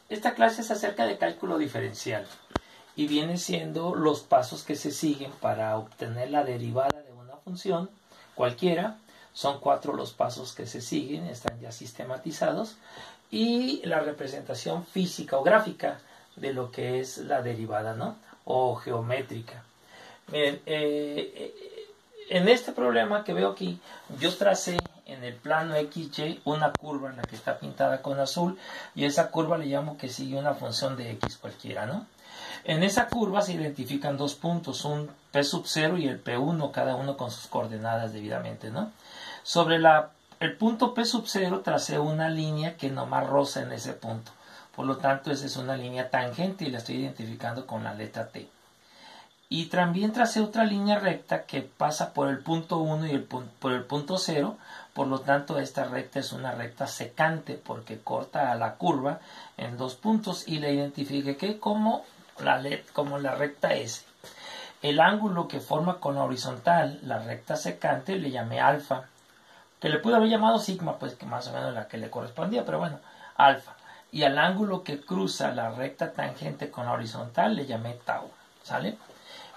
Esta clase es acerca de cálculo diferencial y viene siendo los pasos que se siguen para obtener la derivada de una función cualquiera. Son 4 los pasos que se siguen, están ya sistematizados, y la representación física o gráfica de lo que es la derivada, ¿no? O geométrica. Miren, en este problema que veo aquí, yo tracé en el plano XY una curva en la que está pintada con azul, y esa curva le llamo que sigue una función de X cualquiera, ¿no? En esa curva se identifican 2 puntos, un P0 y el P1, cada uno con sus coordenadas debidamente, ¿no? Sobre el punto P0 tracé una línea que nomás roza en ese punto. Por lo tanto, esa es una línea tangente y la estoy identificando con la letra T. Y también tracé otra línea recta que pasa por el punto 1 y por el punto 0. Por lo tanto, esta recta es una recta secante porque corta a la curva en 2 puntos y la identifiqué como la recta S. El ángulo que forma con la horizontal la recta secante le llamé alfa, que le pude haber llamado sigma, pues que más o menos la que le correspondía, pero bueno, alfa. Y al ángulo que cruza la recta tangente con la horizontal le llamé tau, ¿sale?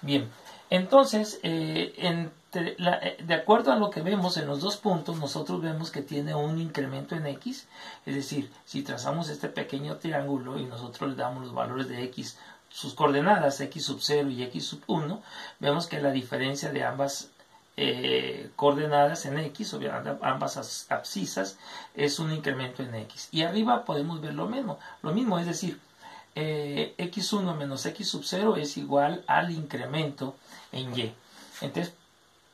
Bien, entonces, de acuerdo a lo que vemos en los 2 puntos, nosotros vemos que tiene un incremento en X, es decir, si trazamos este pequeño triángulo y nosotros le damos los valores de X, sus coordenadas X0 y X1, vemos que la diferencia de ambas coordenadas en X, obviamente ambas abscisas, es un incremento en X. Y arriba podemos ver lo mismo, es decir, X1 menos X0 es igual al incremento en Y. Entonces,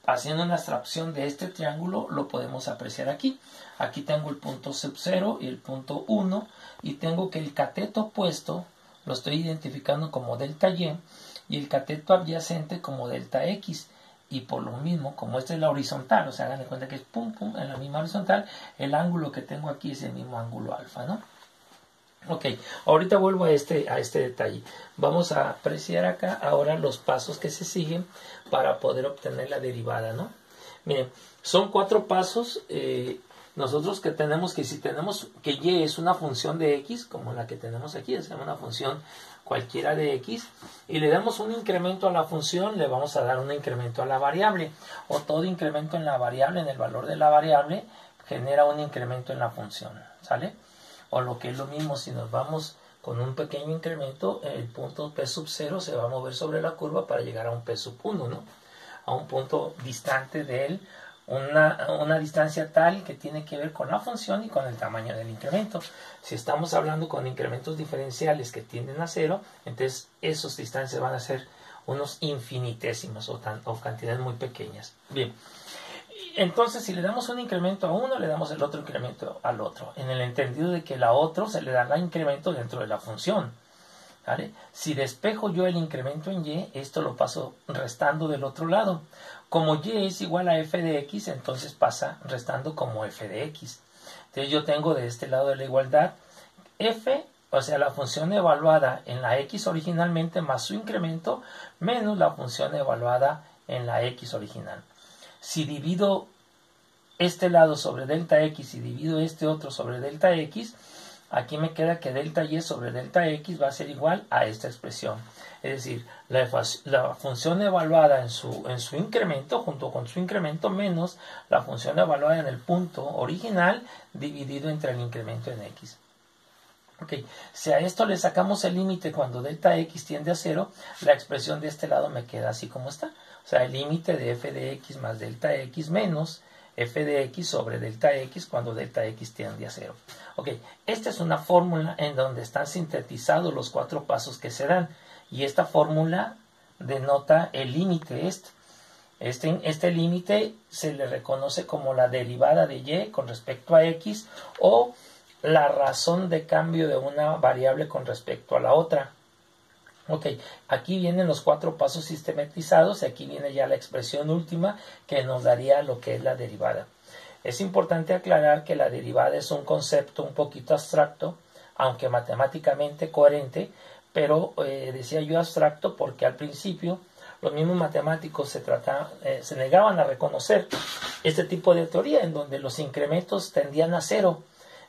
haciendo una abstracción de este triángulo, lo podemos apreciar aquí. Aquí tengo el punto 0 y el punto 1, y tengo que el cateto opuesto lo estoy identificando como delta Y, y el cateto adyacente como delta X. Y por lo mismo, como esta es la horizontal, o sea, hagan de cuenta que es pum, pum, en la misma horizontal, el ángulo que tengo aquí es el mismo ángulo alfa, ¿no? Ok, ahorita vuelvo a este detalle. Vamos a apreciar acá ahora los pasos que se siguen para poder obtener la derivada, ¿no? Miren, son 4 pasos. Nosotros que tenemos que, si tenemos que Y es una función de X, como la que tenemos aquí, es una función cualquiera de X, y le damos un incremento a la función, le vamos a dar un incremento a la variable, o todo incremento en la variable, en el valor de la variable, genera un incremento en la función, ¿sale? O lo que es lo mismo, si nos vamos con un pequeño incremento, el punto P0 se va a mover sobre la curva para llegar a un P1, ¿no? A un punto distante de él, una distancia tal que tiene que ver con la función y con el tamaño del incremento. Si estamos hablando con incrementos diferenciales que tienden a 0, entonces esas distancias van a ser unos infinitesimos o cantidades muy pequeñas. Bien, entonces si le damos un incremento a uno, le damos el otro incremento al otro, en el entendido de que a otro se le dará incremento dentro de la función, ¿vale? Si despejo yo el incremento en Y, esto lo paso restando del otro lado. Como Y es igual a f de x, entonces pasa restando como f de x. Entonces yo tengo de este lado de la igualdad f, o sea, la función evaluada en la x originalmente más su incremento, menos la función evaluada en la x original. Si divido este lado sobre delta x y divido este otro sobre delta x, aquí me queda que delta y sobre delta x va a ser igual a esta expresión. Es decir, la función evaluada en su incremento, junto con su incremento, menos la función evaluada en el punto original, dividido entre el incremento en x. Ok, si a esto le sacamos el límite cuando delta x tiende a 0, la expresión de este lado me queda así como está. O sea, el límite de f de x más delta x menos f de x sobre delta x cuando delta x tiende a 0. Ok, esta es una fórmula en donde están sintetizados los 4 pasos que se dan. Y esta fórmula denota el límite Este límite se le reconoce como la derivada de y con respecto a x, o la razón de cambio de una variable con respecto a la otra. Ok, aquí vienen los 4 pasos sistematizados y aquí viene ya la expresión última que nos daría lo que es la derivada. Es importante aclarar que la derivada es un concepto un poquito abstracto, aunque matemáticamente coherente, pero decía yo abstracto porque al principio los mismos matemáticos se negaban a reconocer este tipo de teoría en donde los incrementos tendían a 0.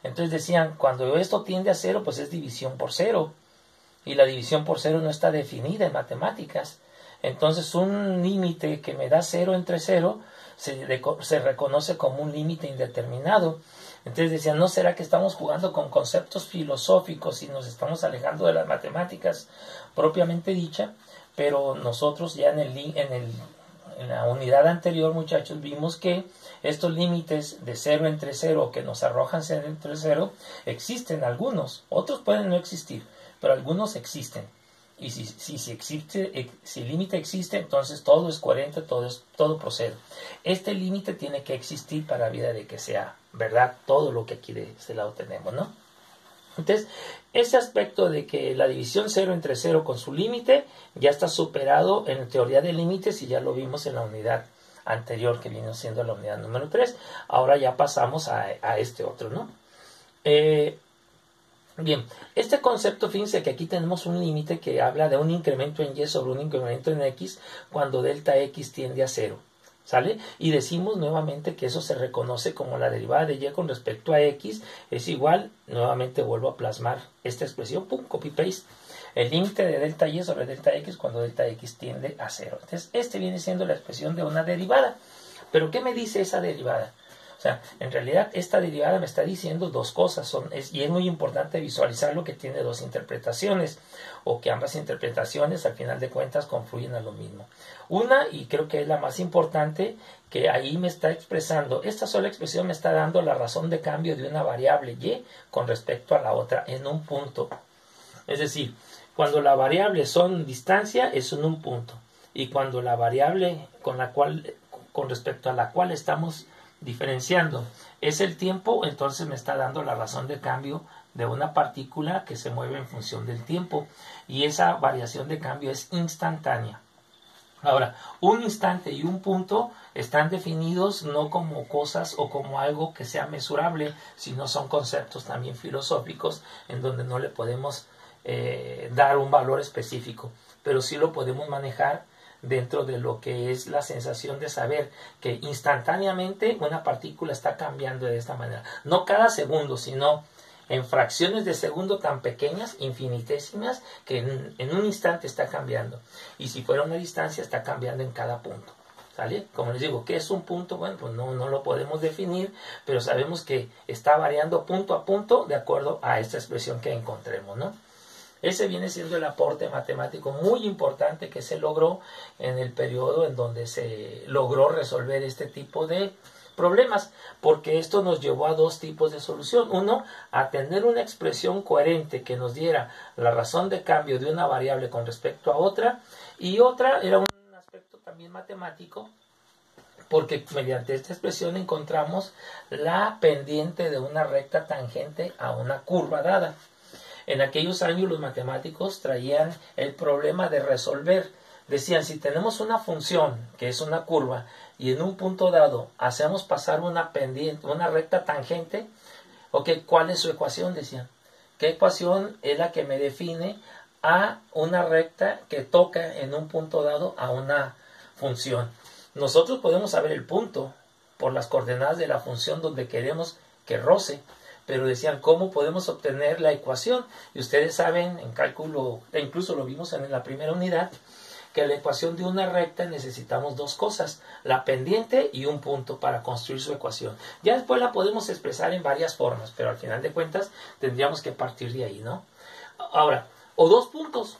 Entonces decían, cuando esto tiende a cero, pues es división por cero. Y la división por cero no está definida en matemáticas. Entonces un límite que me da 0 entre 0 se reconoce como un límite indeterminado. Entonces decían, ¿no será que estamos jugando con conceptos filosóficos y nos estamos alejando de las matemáticas propiamente dicha? Pero nosotros ya en la unidad anterior, muchachos, vimos que estos límites de 0 entre 0 que nos arrojan 0 entre 0 existen algunos, otros pueden no existir, pero algunos existen. Y si existe, si el límite existe, entonces todo es coherente, todo procede. Este límite tiene que existir para la vida de que sea verdad todo lo que aquí de este lado tenemos, ¿no? Entonces, ese aspecto de que la división 0 entre 0 con su límite ya está superado en teoría de límites y ya lo vimos en la unidad anterior que vino siendo la unidad número 3. Ahora ya pasamos a este otro, ¿no? Bien, este concepto, fíjense que aquí tenemos un límite que habla de un incremento en y sobre un incremento en x cuando delta x tiende a 0. ¿Sale? Y decimos nuevamente que eso se reconoce como la derivada de y con respecto a x es igual, nuevamente vuelvo a plasmar esta expresión, pum, copy paste, el límite de delta y sobre delta x cuando delta x tiende a 0. Entonces, este viene siendo la expresión de una derivada. ¿Pero qué me dice esa derivada? O sea, en realidad esta derivada me está diciendo dos cosas, y es muy importante visualizarlo que tiene dos interpretaciones, o que ambas interpretaciones al final de cuentas confluyen a lo mismo. Una, y creo que es la más importante, que ahí me está expresando, esta sola expresión me está dando la razón de cambio de una variable y con respecto a la otra en un punto. Es decir, cuando la variable son distancia es en un punto, y cuando la variable con respecto a la cual estamos diferenciando es el tiempo, entonces me está dando la razón de cambio de una partícula que se mueve en función del tiempo, y esa variación de cambio es instantánea. Ahora, un instante y un punto están definidos no como cosas o como algo que sea mesurable, sino son conceptos también filosóficos en donde no le podemos dar un valor específico, pero sí lo podemos manejar dentro de lo que es la sensación de saber que instantáneamente una partícula está cambiando de esta manera. No cada segundo, sino en fracciones de segundo tan pequeñas, infinitésimas, que en un instante está cambiando. Y si fuera una distancia, está cambiando en cada punto. ¿Sale? Como les digo, ¿qué es un punto? Bueno, pues no lo podemos definir, pero sabemos que está variando punto a punto de acuerdo a esta expresión que encontremos, ¿no? Ese viene siendo el aporte matemático muy importante que se logró en el periodo en donde se logró resolver este tipo de problemas, porque esto nos llevó a dos tipos de solución. Uno, a tener una expresión coherente que nos diera la razón de cambio de una variable con respecto a otra, y otra era un aspecto también matemático, porque mediante esta expresión encontramos la pendiente de una recta tangente a una curva dada. En aquellos años los matemáticos traían el problema de resolver. Decían, si tenemos una función que es una curva y en un punto dado hacemos pasar una pendiente, una recta tangente, okay, ¿cuál es su ecuación? Decían. ¿Qué ecuación es la que me define a una recta que toca en un punto dado a una función? Nosotros podemos saber el punto por las coordenadas de la función donde queremos que roce, pero decían, ¿cómo podemos obtener la ecuación? Y ustedes saben, en cálculo, e incluso lo vimos en la primera unidad, que la ecuación de una recta necesitamos dos cosas, la pendiente y un punto para construir su ecuación. Ya después la podemos expresar en varias formas, pero al final de cuentas tendríamos que partir de ahí, ¿no? Ahora, o dos puntos.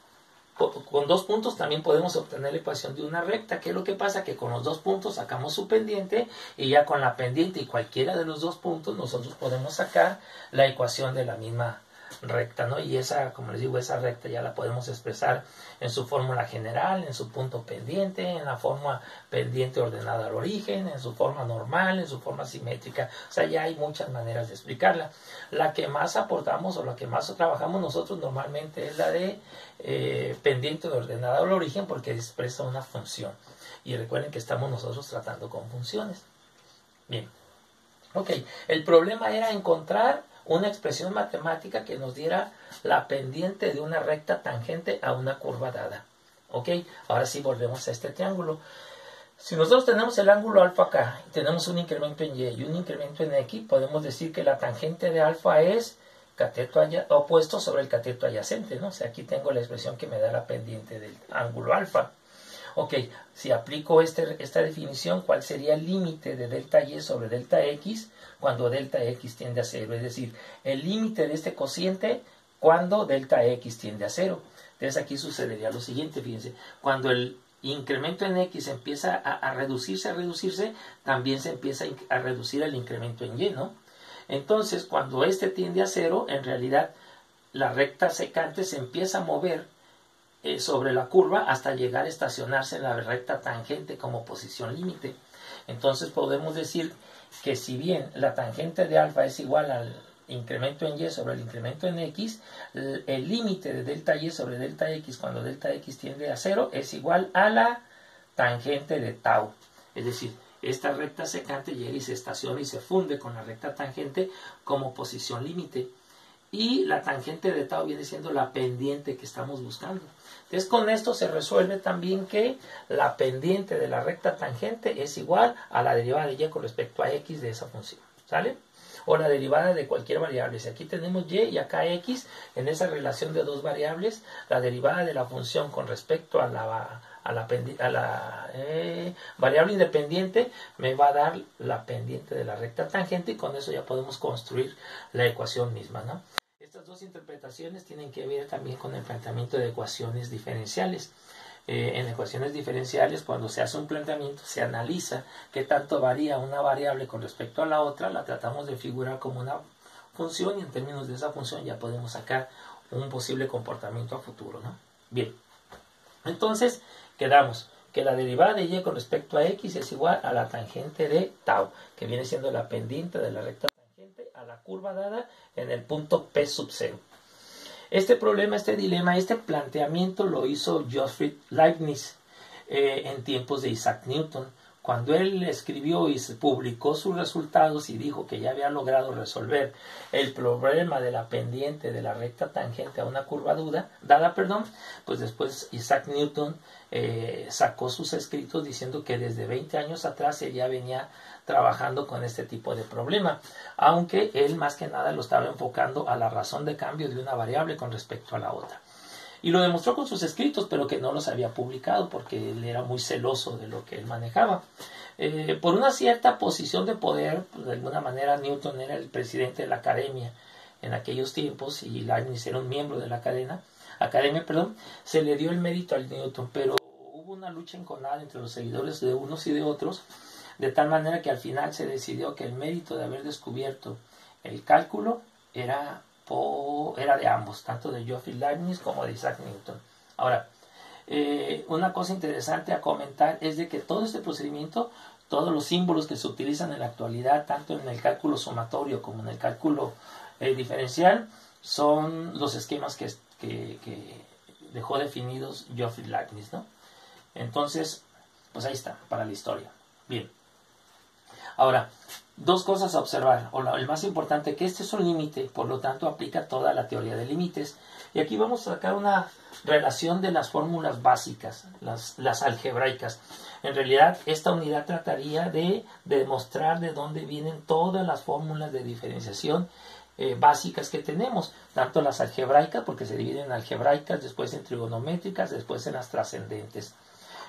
Con dos puntos también podemos obtener la ecuación de una recta. ¿Qué es lo que pasa? Que con los dos puntos sacamos su pendiente, y ya con la pendiente y cualquiera de los dos puntos nosotros podemos sacar la ecuación de la misma recta, ¿no? Y esa, como les digo, esa recta ya la podemos expresar en su fórmula general, en su punto pendiente, en la forma pendiente ordenada al origen, en su forma normal, en su forma simétrica. O sea, ya hay muchas maneras de explicarla. La que más aportamos o la que más trabajamos nosotros normalmente es la de pendiente ordenada al origen, porque expresa una función. Y recuerden que estamos nosotros tratando con funciones. Bien. Ok, el problema era encontrar una expresión matemática que nos diera la pendiente de una recta tangente a una curva dada. Ok, ahora sí volvemos a este triángulo. Si nosotros tenemos el ángulo alfa acá, y tenemos un incremento en Y y un incremento en X, podemos decir que la tangente de alfa es cateto opuesto sobre el cateto adyacente, ¿no? O sea, aquí tengo la expresión que me da la pendiente del ángulo alfa. Ok, si aplico esta definición, ¿cuál sería el límite de delta Y sobre delta X cuando delta X tiende a 0? Es decir, el límite de este cociente cuando delta X tiende a 0. Entonces aquí sucedería lo siguiente, fíjense, cuando el incremento en X empieza a reducirse, también se empieza a reducir el incremento en Y, ¿no? Entonces, cuando este tiende a 0, en realidad la recta secante se empieza a mover sobre la curva hasta llegar a estacionarse en la recta tangente como posición límite. Entonces podemos decir que si bien la tangente de alfa es igual al incremento en Y sobre el incremento en X, el límite de delta Y sobre delta X cuando delta X tiende a 0 es igual a la tangente de tau. Es decir, esta recta secante llega y se estaciona y se funde con la recta tangente como posición límite. Y la tangente de tau viene siendo la pendiente que estamos buscando. Entonces con esto se resuelve también que la pendiente de la recta tangente es igual a la derivada de Y con respecto a X de esa función. ¿Sale? O la derivada de cualquier variable. Si aquí tenemos Y y acá X, en esa relación de dos variables, la derivada de la función con respecto a la variable independiente me va a dar la pendiente de la recta tangente y con eso ya podemos construir la ecuación misma, ¿no? Estas dos interpretaciones tienen que ver también con el planteamiento de ecuaciones diferenciales. En ecuaciones diferenciales, cuando se hace un planteamiento, se analiza qué tanto varía una variable con respecto a la otra, la tratamos de figurar como una función y en términos de esa función ya podemos sacar un posible comportamiento a futuro, ¿no? Bien, entonces quedamos que la derivada de Y con respecto a X es igual a la tangente de tau, que viene siendo la pendiente de la recta tangente a la curva dada en el punto P sub 0. Este problema, este dilema, este planteamiento lo hizo Gottfried Leibniz en tiempos de Isaac Newton. Cuando él escribió y se publicó sus resultados y dijo que ya había logrado resolver el problema de la pendiente de la recta tangente a una curva dada, pues después Isaac Newton sacó sus escritos diciendo que desde 20 años atrás él ya venía trabajando con este tipo de problema, aunque él más que nada lo estaba enfocando a la razón de cambio de una variable con respecto a la otra. Y lo demostró con sus escritos, pero que no los había publicado porque él era muy celoso de lo que él manejaba. Por una cierta posición de poder, pues de alguna manera Newton era el presidente de la academia en aquellos tiempos y Leibniz era un miembro de la academia, se le dio el mérito al Newton, pero hubo una lucha enconada entre los seguidores de unos y de otros, de tal manera que al final se decidió que el mérito de haber descubierto el cálculo era de ambos, tanto de Gottfried Leibniz como de Isaac Newton. Ahora, una cosa interesante a comentar es de que todo este procedimiento, todos los símbolos que se utilizan en la actualidad, tanto en el cálculo sumatorio como en el cálculo diferencial, son los esquemas que dejó definidos Gottfried Leibniz, ¿no? Entonces, pues ahí está, para la historia. Bien. Ahora, dos cosas a observar, el más importante, que este es un límite, por lo tanto aplica toda la teoría de límites. Y aquí vamos a sacar una relación de las fórmulas básicas, las algebraicas. En realidad, esta unidad trataría de demostrar de dónde vienen todas las fórmulas de diferenciación básicas que tenemos, tanto las algebraicas, porque se dividen en algebraicas, después en trigonométricas, después en las trascendentes.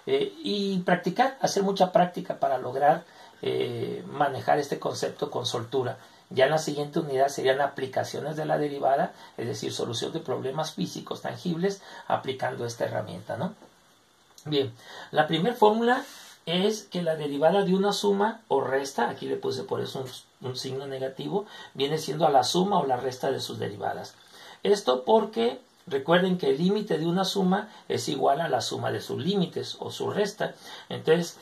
Y practicar, hacer mucha práctica para lograr manejar este concepto con soltura. Ya en la siguiente unidad serían aplicaciones de la derivada, es decir, solución de problemas físicos tangibles aplicando esta herramienta, ¿no? Bien, la primera fórmula es que la derivada de una suma o resta, aquí le puse por eso un signo negativo, viene siendo a la suma o la resta de sus derivadas. Esto porque recuerden que el límite de una suma es igual a la suma de sus límites o su resta. Entonces,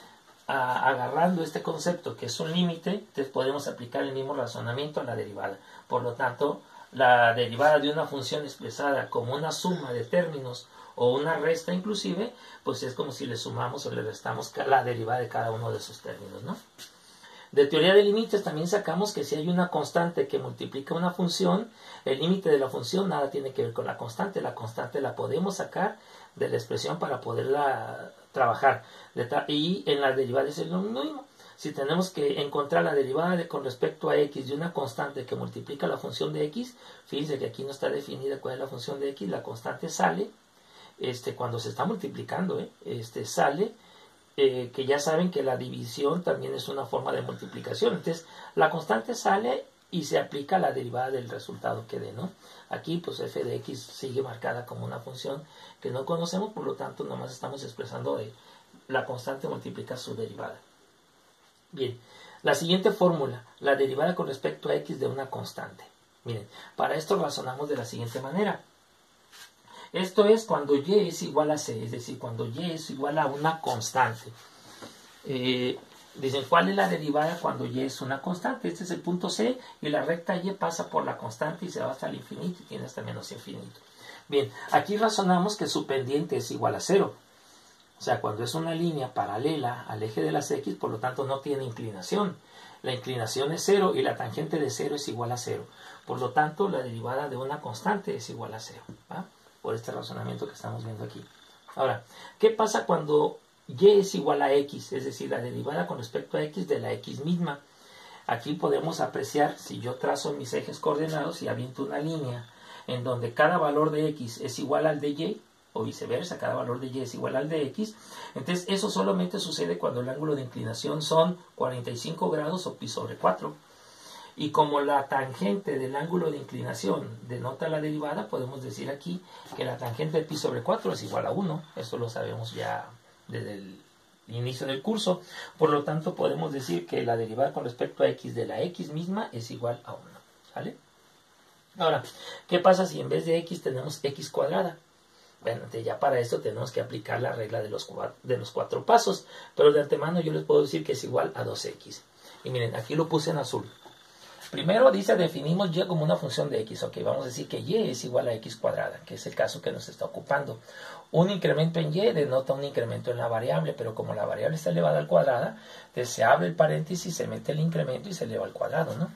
agarrando este concepto que es un límite, entonces podemos aplicar el mismo razonamiento a la derivada. Por lo tanto, la derivada de una función expresada como una suma de términos o una resta inclusive, pues es como si le sumamos o le restamos la derivada de cada uno de esos términos, ¿no? De teoría de límites también sacamos que si hay una constante que multiplica una función, el límite de la función nada tiene que ver con la constante la podemos sacar de la expresión para poderla trabajar. Y en la derivada es lo mismo. Si tenemos que encontrar la derivada con respecto a x de una constante que multiplica la función de x, fíjense que aquí no está definida cuál es la función de x, la constante sale, cuando se está multiplicando, sale, que ya saben que la división también es una forma de multiplicación. Entonces, la constante sale y se aplica la derivada del resultado que dé, ¿no? Aquí, pues, f de x sigue marcada como una función que no conocemos, por lo tanto, nomás estamos expresando la constante multiplica su derivada. Bien, la siguiente fórmula, la derivada con respecto a x de una constante. Miren, para esto razonamos de la siguiente manera. Esto es cuando y es igual a c, es decir, cuando y es igual a una constante. Dicen, ¿cuál es la derivada cuando y es una constante? Este es el punto C y la recta y pasa por la constante y se va hasta el infinito y tiene hasta menos infinito. Bien, aquí razonamos que su pendiente es igual a 0. O sea, cuando es una línea paralela al eje de las x, por lo tanto no tiene inclinación. La inclinación es 0 y la tangente de 0 es igual a 0. Por lo tanto, la derivada de una constante es igual a 0. ¿Va? Por este razonamiento que estamos viendo aquí. Ahora, ¿qué pasa cuando y es igual a x? Es decir, la derivada con respecto a x de la x misma. Aquí podemos apreciar, si yo trazo mis ejes coordenados y aviento una línea en donde cada valor de x es igual al de y, o viceversa, cada valor de y es igual al de x, entonces eso solamente sucede cuando el ángulo de inclinación son 45 grados o pi sobre 4. Y como la tangente del ángulo de inclinación denota la derivada, podemos decir aquí que la tangente de pi sobre 4 es igual a 1. Esto lo sabemos ya desde el inicio del curso. Por lo tanto, podemos decir que la derivada con respecto a x de la x misma es igual a 1. ¿Vale? Ahora, ¿qué pasa si en vez de x tenemos x cuadrada? Bueno, ya para esto tenemos que aplicar la regla de los 4 pasos. Pero de antemano yo les puedo decir que es igual a 2x. Y miren, aquí lo puse en azul. Primero dice, definimos y como una función de x. Ok, vamos a decir que y es igual a x cuadrada, que es el caso que nos está ocupando. Un incremento en y denota un incremento en la variable, pero como la variable está elevada al cuadrado, entonces se abre el paréntesis, se mete el incremento y se eleva al cuadrado, ¿no?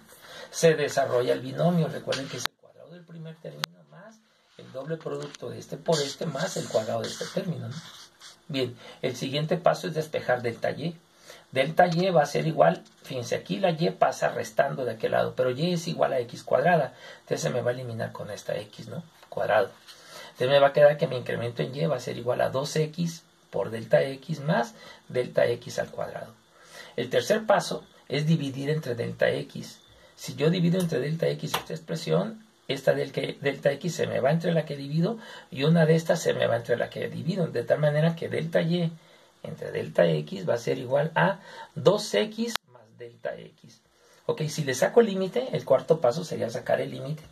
Se desarrolla el binomio. Recuerden que es el cuadrado del primer término más el doble producto de este por este más el cuadrado de este término, ¿no? Bien, el siguiente paso es despejar delta y. Delta y va a ser igual, fíjense, aquí la y pasa restando de aquel lado, pero y es igual a x cuadrada, entonces se me va a eliminar con esta x, ¿no? Cuadrado. Entonces me va a quedar que mi incremento en y va a ser igual a 2x por delta x más delta x al cuadrado. El tercer paso es dividir entre delta x. Si yo divido entre delta x esta expresión, esta delta x se me va entre la que divido y una de estas se me va entre la que divido, de tal manera que delta y entre delta x va a ser igual a 2x más delta x. Ok, si le saco el límite, el cuarto paso sería sacar el límite.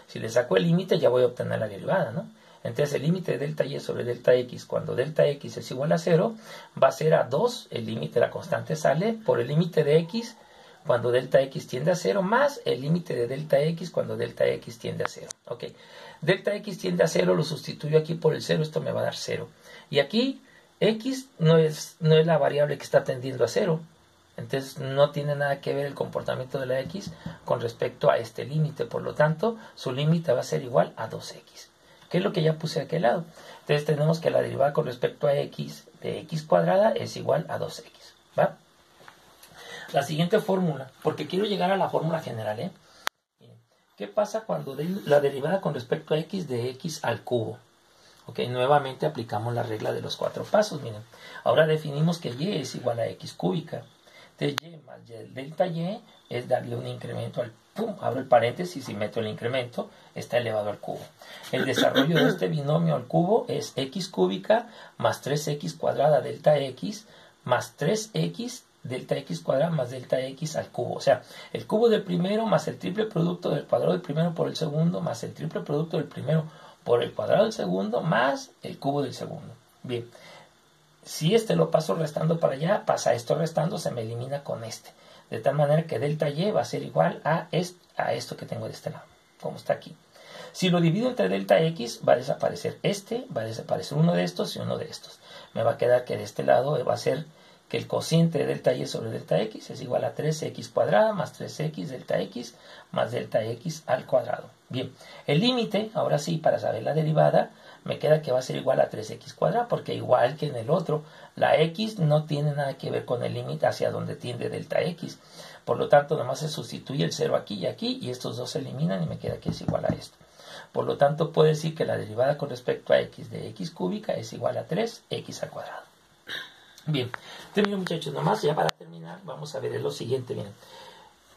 Si le saco el límite ya voy a obtener la derivada, ¿no? Entonces el límite de delta y sobre delta x, cuando delta x es igual a 0, va a ser a 2, el límite, la constante sale, por el límite de x, cuando delta x tiende a 0, más el límite de delta x cuando delta x tiende a 0. Ok, delta x tiende a 0, lo sustituyo aquí por el 0, esto me va a dar 0. Y aquí x no es la variable que está tendiendo a 0. Entonces no tiene nada que ver el comportamiento de la x con respecto a este límite. Por lo tanto, su límite va a ser igual a 2x. ¿Qué es lo que ya puse de aquel lado? Entonces tenemos que la derivada con respecto a x de x cuadrada es igual a 2x. ¿Va? La siguiente fórmula, porque quiero llegar a la fórmula general, ¿eh? ¿Qué pasa cuando la derivada con respecto a x de x al cubo? Ok, nuevamente aplicamos la regla de los 4 pasos. Miren, ahora definimos que y es igual a x cúbica. Entonces y más y delta y es darle un incremento al pum, abro el paréntesis y meto el incremento, está elevado al cubo. El desarrollo de este binomio al cubo es x cúbica más 3x cuadrada delta x más 3x delta x cuadrada más delta x al cubo. O sea, el cubo del primero más el triple producto del cuadrado del primero por el segundo más el triple producto del primero por el cuadrado del segundo más el cubo del segundo. Bien, si este lo paso restando para allá, pasa esto restando, se me elimina con este. De tal manera que delta y va a ser igual a esto que tengo de este lado, como está aquí. Si lo divido entre delta x, va a desaparecer va a desaparecer uno de estos y uno de estos. Me va a quedar que de este lado va a ser que el cociente de delta y sobre delta x es igual a 3x cuadrada más 3x delta x más delta x al cuadrado. Bien, el límite, ahora sí, para saber la derivada, me queda que va a ser igual a 3x cuadrado, porque igual que en el otro, la x no tiene nada que ver con el límite hacia donde tiende delta x. Por lo tanto, nomás se sustituye el 0 aquí y aquí, y estos dos se eliminan y me queda que es igual a esto. Por lo tanto, puedo decir que la derivada con respecto a x de x cúbica es igual a 3x al cuadrado. Bien, termino muchachos, nomás ya para terminar, vamos a ver lo siguiente, miren.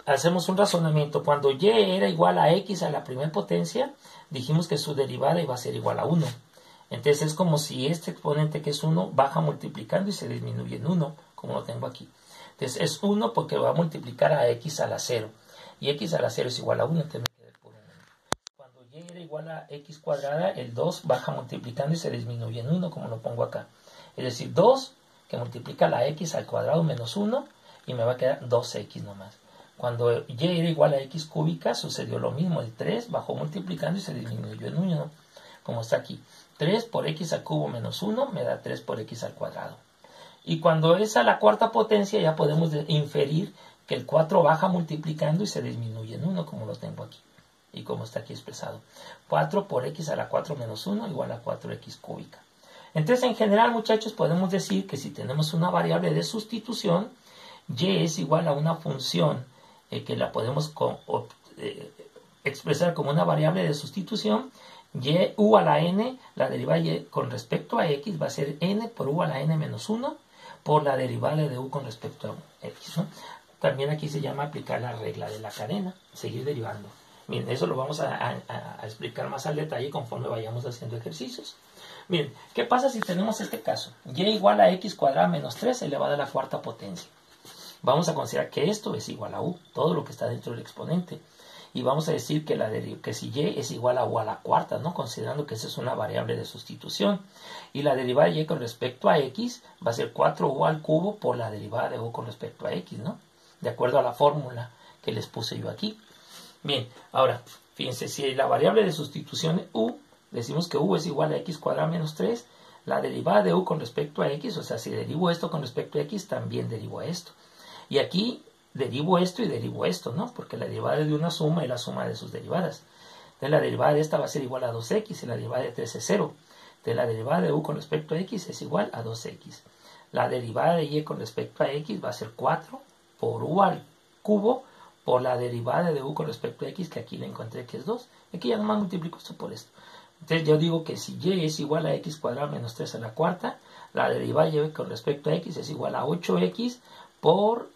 Hacemos un razonamiento. Cuando y era igual a x a la primera potencia, dijimos que su derivada iba a ser igual a 1. Entonces es como si este exponente que es 1 baja multiplicando y se disminuye en 1, como lo tengo aquí. Entonces es 1 porque va a multiplicar a x a la 0. Y x a la 0 es igual a 1, entonces me queda por 1. Cuando y era igual a x cuadrada, el 2 baja multiplicando y se disminuye en 1, como lo pongo acá. Es decir, 2 que multiplica la x al cuadrado menos 1 y me va a quedar 2x nomás. Cuando y era igual a x cúbica, sucedió lo mismo. El 3 bajó multiplicando y se disminuyó en 1, como está aquí. 3 por x al cubo menos 1 me da 3 por x al cuadrado. Y cuando es a la cuarta potencia, ya podemos inferir que el 4 baja multiplicando y se disminuye en 1, como lo tengo aquí. Y como está aquí expresado. 4 por x a la 4 menos 1 igual a 4x cúbica. Entonces, en general, muchachos, podemos decir que si tenemos una variable de sustitución, y es igual a una función que la podemos expresar como una variable de sustitución, y u a la n, la derivada y con respecto a x va a ser n por u a la n menos 1 por la derivada de u con respecto a x, ¿no? También aquí se llama aplicar la regla de la cadena, seguir derivando. Miren, eso lo vamos a explicar más al detalle conforme vayamos haciendo ejercicios. Miren, ¿qué pasa si tenemos este caso? Y igual a x cuadrada menos 3 elevado a la cuarta potencia. Vamos a considerar que esto es igual a u, todo lo que está dentro del exponente. Y vamos a decir que si y es igual a u a la cuarta, ¿no? Considerando que esa es una variable de sustitución. Y la derivada de y con respecto a x va a ser 4u al cubo por la derivada de u con respecto a x, ¿no? De acuerdo a la fórmula que les puse yo aquí. Bien, ahora, fíjense, si la variable de sustitución u, decimos que u es igual a x cuadrado menos 3, la derivada de u con respecto a x, o sea, si derivo esto con respecto a x, también derivo esto. Y aquí derivo esto y derivo esto, ¿no? Porque la derivada de una suma es la suma de sus derivadas. Entonces la derivada de esta va a ser igual a 2x y la derivada de 3 es 0. Entonces la derivada de u con respecto a x es igual a 2x. La derivada de y con respecto a x va a ser 4 por u al cubo por la derivada de u con respecto a x, que aquí le encontré que es 2. Aquí ya nomás multiplico esto por esto. Entonces yo digo que si y es igual a x cuadrado menos 3 a la cuarta, la derivada de y con respecto a x es igual a 8x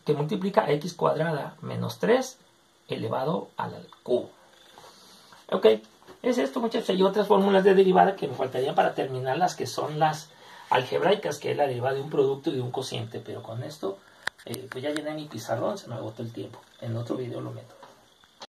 que multiplica x cuadrada menos 3 elevado al cubo. Ok, es esto, muchachos. Hay otras fórmulas de derivada que me faltarían para terminar, las que son las algebraicas, que es la derivada de un producto y de un cociente. Pero con esto, pues ya llené mi pizarrón, se me agotó el tiempo. En otro video lo meto.